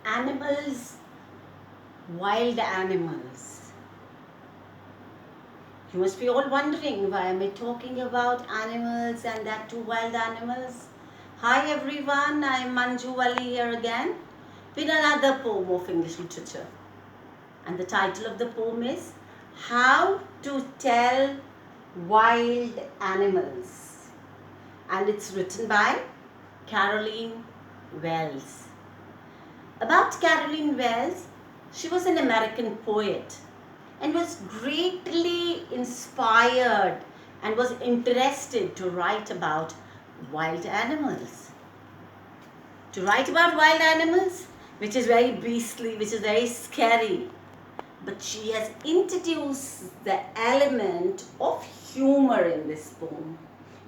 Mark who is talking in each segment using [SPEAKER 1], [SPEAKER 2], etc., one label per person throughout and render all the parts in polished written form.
[SPEAKER 1] Animals, wild animals. You must be all wondering, why am I talking about animals and that too wild animals? Hi everyone, I'm Manju Ali here again with another poem of English literature. And the title of the poem is How to Tell Wild Animals. And it's written by Carolyn Wells. About Carolyn Wells, she was an American poet and was greatly inspired and was interested to write about wild animals. To write about wild animals, which is very beastly, which is very scary. But she has introduced the element of humor in this poem.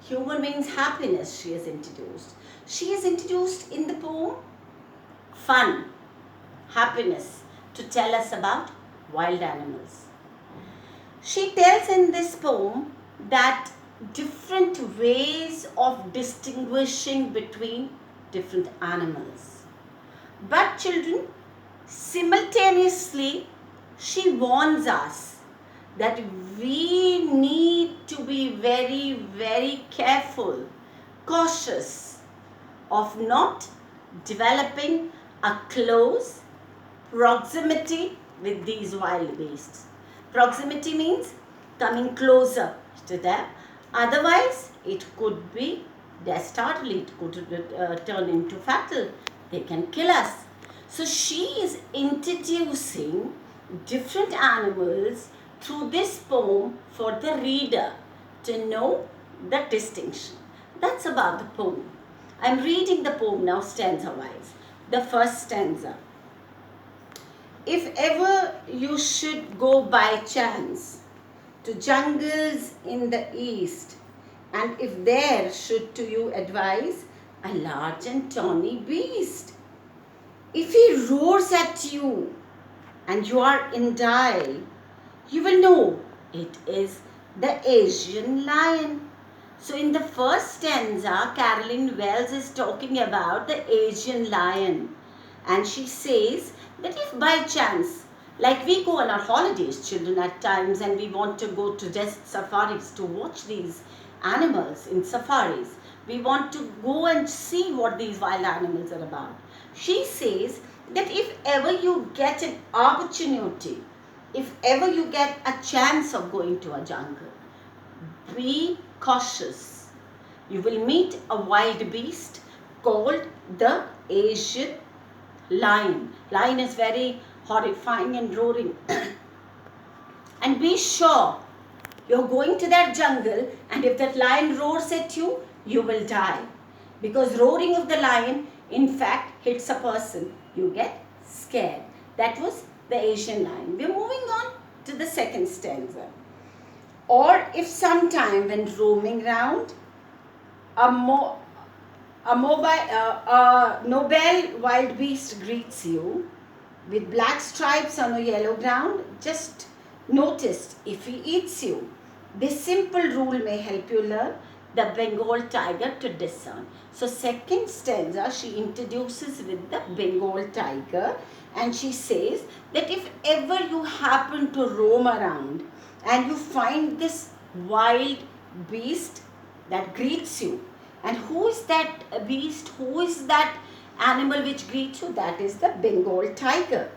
[SPEAKER 1] Humor means happiness, she has introduced. She has introduced in the poem fun, happiness, to tell us about wild animals. She tells in this poem that different ways of distinguishing between different animals. But children, simultaneously, she warns us that we need to be very, very careful, cautious of not developing a close proximity with these wild beasts. Proximity means coming closer to them. Otherwise, it could be deathly, it could turn into fatal. They can kill us. So she is introducing different animals through this poem for the reader to know the distinction. That's about the poem. I'm reading the poem now stanza wise. The first stanza. If ever you should go by chance to jungles in the east, and if there should to you advise a large and tawny beast, if he roars at you and you are in die, you will know it is the Asian lion. So in the first stanza, Carolyn Wells is talking about the Asian lion. And she says that if by chance, like we go on our holidays, children, at times, and we want to go to desert safaris to watch these animals in safaris, we want to go and see what these wild animals are about. She says that if ever you get an opportunity, if ever you get a chance of going to a jungle, be cautious. You will meet a wild beast called the Asian lion. Lion is very horrifying and roaring. And be sure you're going to that jungle, and if that lion roars at you, you will die. Because roaring of the lion, in fact, hits a person. You get scared. That was the Asian lion. We're moving on to the second stanza. Or if sometime when roaming round, a noble wild beast greets you with black stripes on a yellow ground, just notice if he eats you. This simple rule may help you learn the Bengal tiger to discern. So second stanza, she introduces with the Bengal tiger, and she says that if ever you happen to roam around and you find this wild beast that greets you, and who is that beast, who is that animal which greets you? That is the Bengal tiger.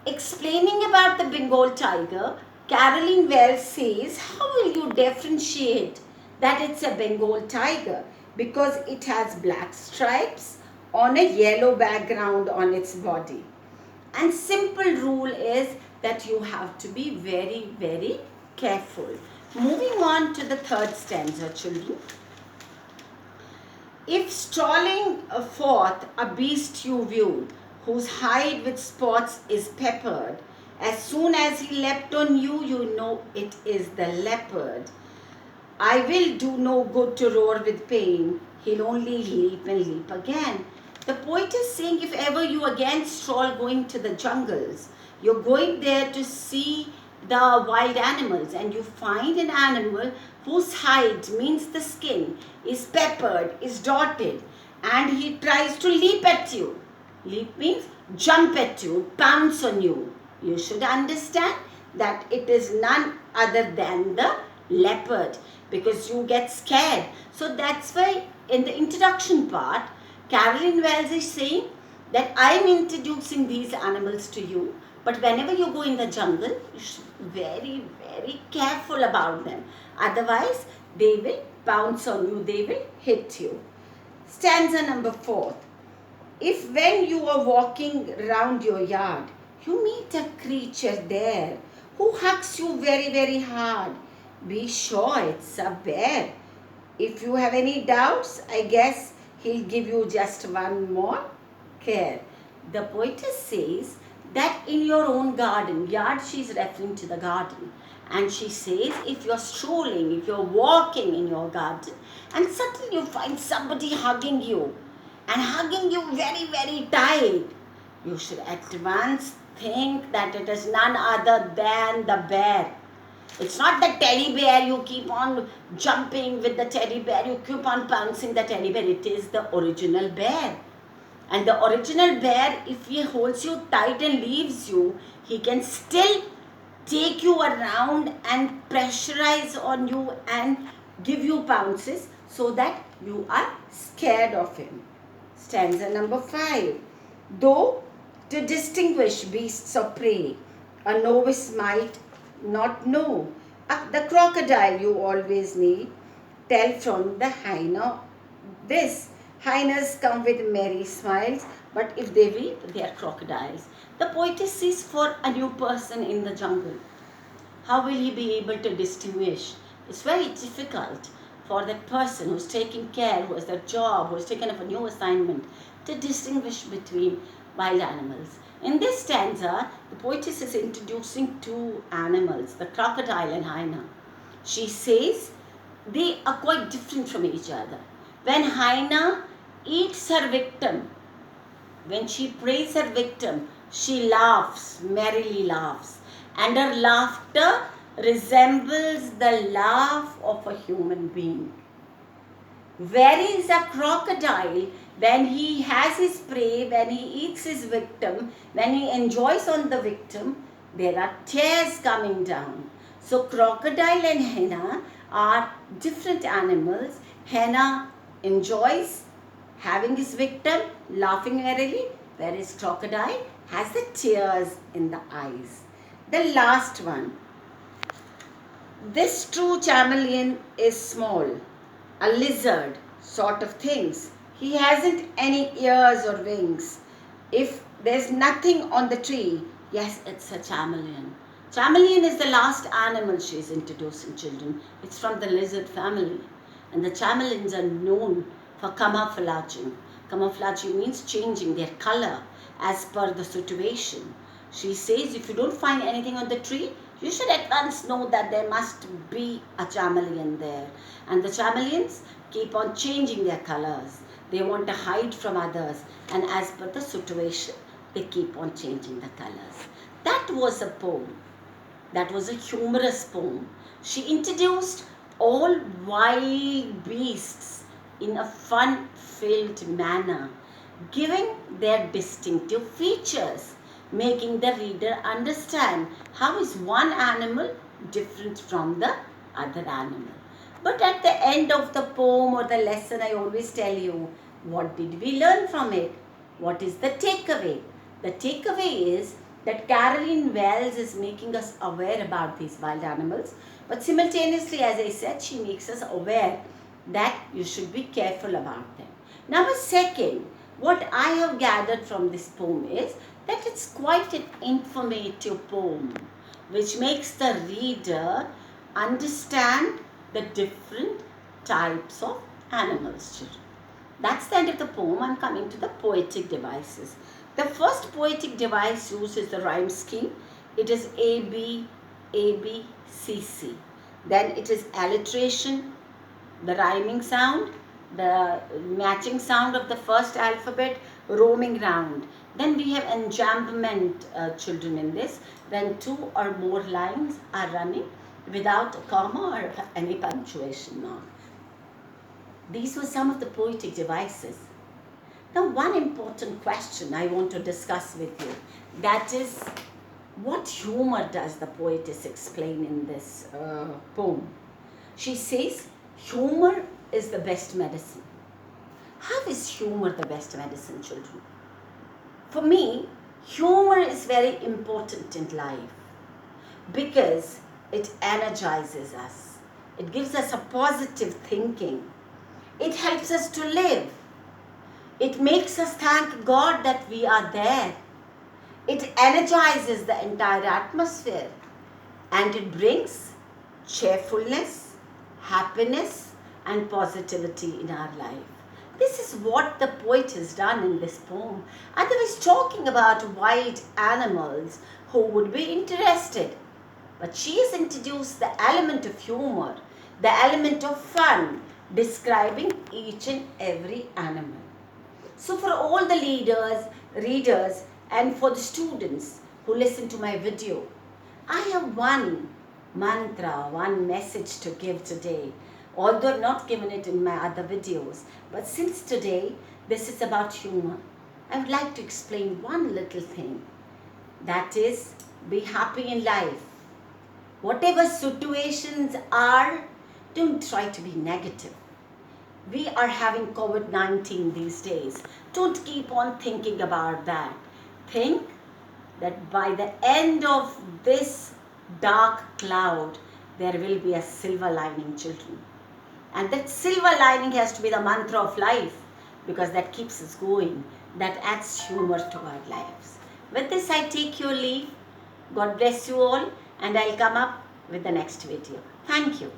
[SPEAKER 1] Explaining about the Bengal tiger, Carolyn Wells says, how will you differentiate that it's a Bengal tiger? Because it has black stripes on a yellow background on its body. And simple rule is that you have to be very, very careful. Moving on to the third stanza, children. If strolling forth a beast you view, whose hide with spots is peppered, as soon as he leapt on you, you know it is the leopard. I will do no good to roar with pain, he'll only leap and leap again. The poet is saying if ever you again stroll going to the jungles, you're going there to see the wild animals, and you find an animal whose hide, means the skin, is peppered, is dotted, and he tries to leap at you. Leap means jump at you, pounce on you. You should understand that it is none other than the leopard, because you get scared. So that's why in the introduction part, Carolyn Wells is saying that I am introducing these animals to you, but whenever you go in the jungle, you should be very, very careful about them. Otherwise, they will pounce on you, they will hit you. Stanza number 4. If when you are walking around your yard, you meet a creature there who hugs you very, very hard, be sure it's a bear. If you have any doubts, I guess he'll give you just one more care. The poetess says that in your own garden, yard, she's referring to the garden, and she says if you're strolling, if you're walking in your garden, and suddenly you find somebody hugging you, and hugging you very, very tight, you should at once think that it is none other than the bear. It's not the teddy bear, you keep on jumping with the teddy bear, you keep on pouncing the teddy bear. It is the original bear. And the original bear, if he holds you tight and leaves you, he can still take you around and pressurize on you and give you pounces so that you are scared of him. Stanza number 5. Though to distinguish beasts of prey, a novice might not know, the crocodile you always need, tell from the hyena this. Hyenas come with merry smiles, but if they weep, they are crocodiles. The poetess sees for a new person in the jungle. How will he be able to distinguish? It's very difficult for that person who's taking care, who has their job, who has taken up a new assignment, to distinguish between wild animals. In this stanza, the poetess is introducing two animals, the crocodile and hyena. She says they are quite different from each other. When hyena eats her victim, when she prays her victim, she laughs, merrily laughs, and her laughter resembles the laugh of a human being. Whereas a crocodile, when he has his prey, when he eats his victim, when he enjoys on the victim, there are tears coming down. So crocodile and hyena are different animals. Hyena enjoys having his victim, laughing merrily, whereas crocodile has the tears in the eyes. The last one. This true chameleon is small, a lizard sort of things. He hasn't any ears or wings. If there's nothing on the tree, yes, it's a chameleon. Chameleon is the last animal she is introducing children. It's from the lizard family. And the chameleons are known for camouflaging. Camouflaging means changing their color as per the situation. She says if you don't find anything on the tree, you should at once know that there must be a chameleon there. And the chameleons keep on changing their colors. They want to hide from others, and as per the situation, they keep on changing the colors. That was a poem. That was a humorous poem. She introduced all wild beasts in a fun-filled manner, giving their distinctive features, making the reader understand how is one animal different from the other animal. But at the end of the poem or the lesson, I always tell you, what did we learn from it? What is the takeaway? The takeaway is that Carolyn Wells is making us aware about these wild animals, but simultaneously, as I said, she makes us aware that you should be careful about them. Number second, what I have gathered from this poem is that it's quite an informative poem, which makes the reader understand the different types of animals. Children. That's the end of the poem. I'm coming to the poetic devices. The first poetic device used is the rhyme scheme. It is A, B, C, C. Then it is alliteration, the rhyming sound, the matching sound of the first alphabet, roaming round. Then we have enjambment, children, in this, when two or more lines are running without a comma or any punctuation mark. These were some of the poetic devices. Now, one important question I want to discuss with you, that is, what humor does the poetess explain in this poem? She says, humor is the best medicine. How is humor the best medicine, children? For me, humor is very important in life because it energizes us. It gives us a positive thinking. It helps us to live. It makes us thank God that we are there. It energizes the entire atmosphere and it brings cheerfulness, happiness, and positivity in our life. This is what the poet has done in this poem. Otherwise, talking about wild animals who would be interested. But she has introduced the element of humor, the element of fun, describing each and every animal. So for all the readers, and for the students who listen to my video, I have one mantra, one message to give today. Although I've not given it in my other videos, but since today this is about humor, I would like to explain one little thing. That is, be happy in life. Whatever situations are, don't try to be negative. We are having COVID-19 these days. Don't keep on thinking about that. Think that by the end of this dark cloud, there will be a silver lining, children. And that silver lining has to be the mantra of life, because that keeps us going. That adds humor to our lives. With this, I take your leave. God bless you all, and I'll come up with the next video. Thank you.